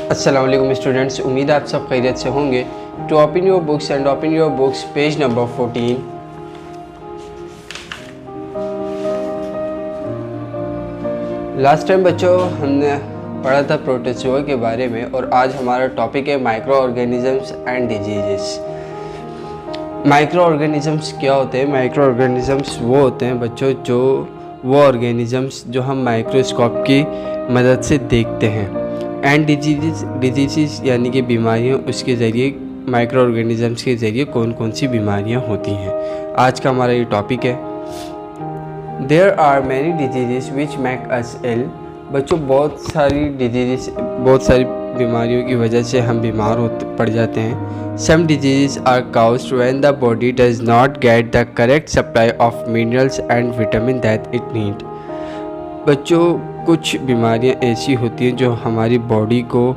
अस्सलाम वालेकुम स्टूडेंट्स, उम्मीद है आप सब खैरियत से होंगे। To open your books and open your books page number 14। Last time बच्चों हमने पढ़ा था प्रोटोजोआ के बारे में और आज हमारा टॉपिक है micro organisms and diseases. Micro organisms क्या होते हैं? माइक्रो ऑर्गेनिजम्स वो होते हैं बच्चों वो ऑर्गेनिजम्स जो हम माइक्रोस्कोप की मदद से देखते हैं। एंड डिजीज़ यानी कि बीमारियाँ, उसके ज़रिए माइक्रो ऑर्गेनिजम्स के ज़रिए कौन कौन सी बीमारियाँ होती हैं। आज का हमारा ये टॉपिक है। There are many diseases which make us ill. बच्चों बहुत सारी बीमारियों की वजह से हम बीमार पड़ जाते हैं। Some diseases are caused when the body does not get the correct supply of minerals and vitamin that it need. बच्चों कुछ बीमारियां ऐसी होती हैं जो हमारी बॉडी को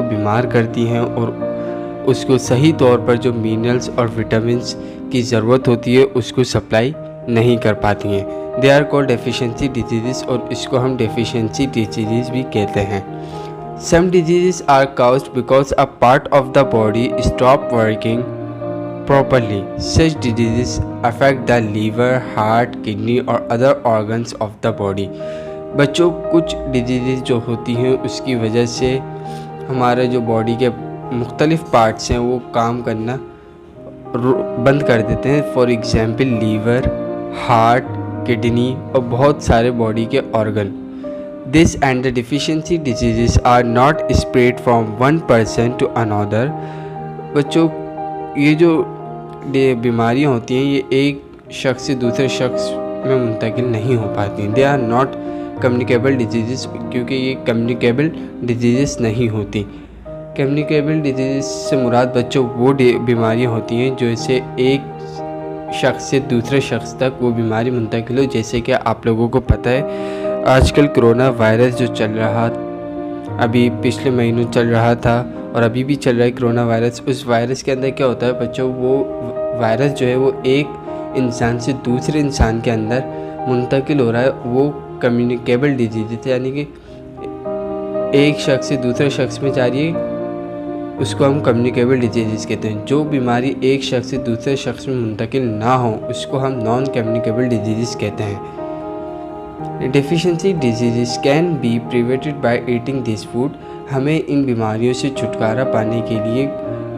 बीमार करती हैं और उसको सही तौर पर जो मिनरल्स और विटामिन्स की ज़रूरत होती है उसको सप्लाई नहीं कर पाती हैं। They are called deficiency diseases और इसको हम डेफिशिएंसी डिजीज़ भी कहते हैं। Some diseases are caused because a part of the body stop working properly. Such diseases affect the liver, heart, kidney और other organs of the body. बच्चों कुछ disease जो होती हैं उसकी वजह से हमारे जो बॉडी के मुख्तलिफ पार्ट्स हैं वो काम करना बंद कर देते हैं। For example liver, heart, kidney और बहुत सारे बॉडी के organ. This and the deficiency disease are not spread from one person to another. बच्चों ये जो बीमारियाँ होती हैं ये एक शख्स से दूसरे शख्स में मुंतकिल नहीं हो पाती। They are not communicable disease, क्योंकि ये कम्युनिकेबल डिजीज़ नहीं होती। कम्युनिकेबल डिजीज़ से मुराद बच्चों वो बीमारियाँ होती हैं जो इससे एक शख्स से दूसरे शख्स तक वो बीमारी मुंतकिल हो। जैसे कि आप लोगों को पता है आजकल कोरोना वायरस जो चल रहा, अभी पिछले महीनों चल रहा था और अभी भी चल रहा है कोरोना वायरस। उस वायरस के अंदर क्या होता है बच्चों, वो वायरस जो है वो एक इंसान से दूसरे इंसान के अंदर मुंतकिल हो रहा है। वो कम्युनिकेबल डिजीज़ है, यानी कि एक शख्स से दूसरे शख्स में जा रही है, उसको हम कम्युनिकेबल डिजीज़ कहते हैं। जो बीमारी एक शख्स से दूसरे शख्स में मुंतकिल ना हो उसको हम नॉन कम्युनिकेबल डिजीज़ कहते हैं। Deficiency disease can be prevented by eating this food. हमें इन बीमारियों से छुटकारा पाने के लिए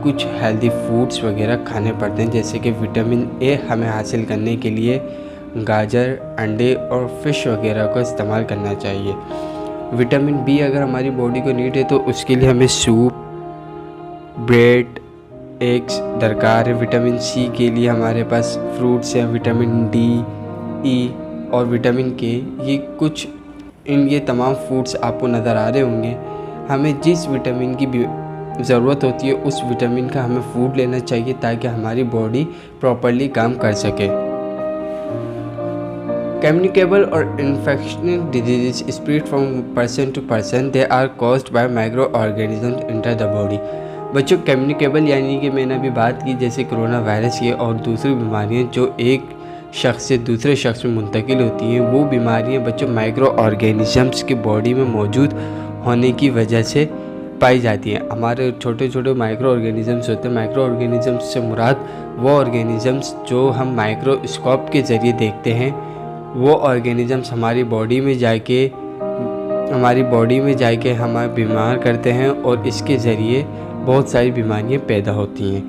कुछ हेल्दी फूड्स वगैरह खाने पड़ते हैं। जैसे कि विटामिन ए हमें हासिल करने के लिए गाजर, अंडे और फिश वगैरह का इस्तेमाल करना चाहिए। विटामिन बी अगर हमारी बॉडी को नीड है तो उसके लिए हमें सूप, ब्रेड, एग्स दरकार है। विटामिन सी के लिए हमारे पास फ्रूट्स हैं, विटामिन डी, ई और विटामिन के। ये तमाम फूड्स आपको नज़र आ रहे होंगे। हमें जिस विटामिन की ज़रूरत होती है उस विटामिन का हमें फूड लेना चाहिए ताकि हमारी बॉडी प्रॉपर्ली काम कर सके। कम्युनिकेबल और infectional diseases spread from person to person. They are caused by microorganisms enter the body. बच्चों कम्युनिकेबल यानी कि मैंने अभी बात की जैसे कोरोना वायरस की और दूसरी बीमारियाँ जो एक शख्स से दूसरे शख्स में मुंतकिल होती हैं, वो बीमारियाँ बच्चों माइक्रो ऑर्गेनिजम्स की बॉडी में मौजूद होने की वजह से पाई जाती हैं। हमारे छोटे छोटे माइक्रो ऑर्गेनिजम्स होते हैं। माइक्रो ऑर्गेनिजम्स से मुराद वो ऑर्गेनिजम्स जो हम माइक्रोस्कोप के ज़रिए देखते हैं। वो ऑर्गेनिजम्स हमारी बॉडी में जाके हमें बीमार करते हैं और इसके ज़रिए बहुत सारी बीमारियां पैदा होती हैं।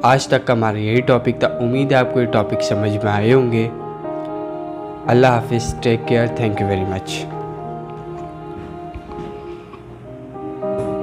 आज तक का हमारा यही टॉपिक था। उम्मीद है आपको ये टॉपिक समझ में आए होंगे। अल्लाह हाफिज़, take care, thank you very much.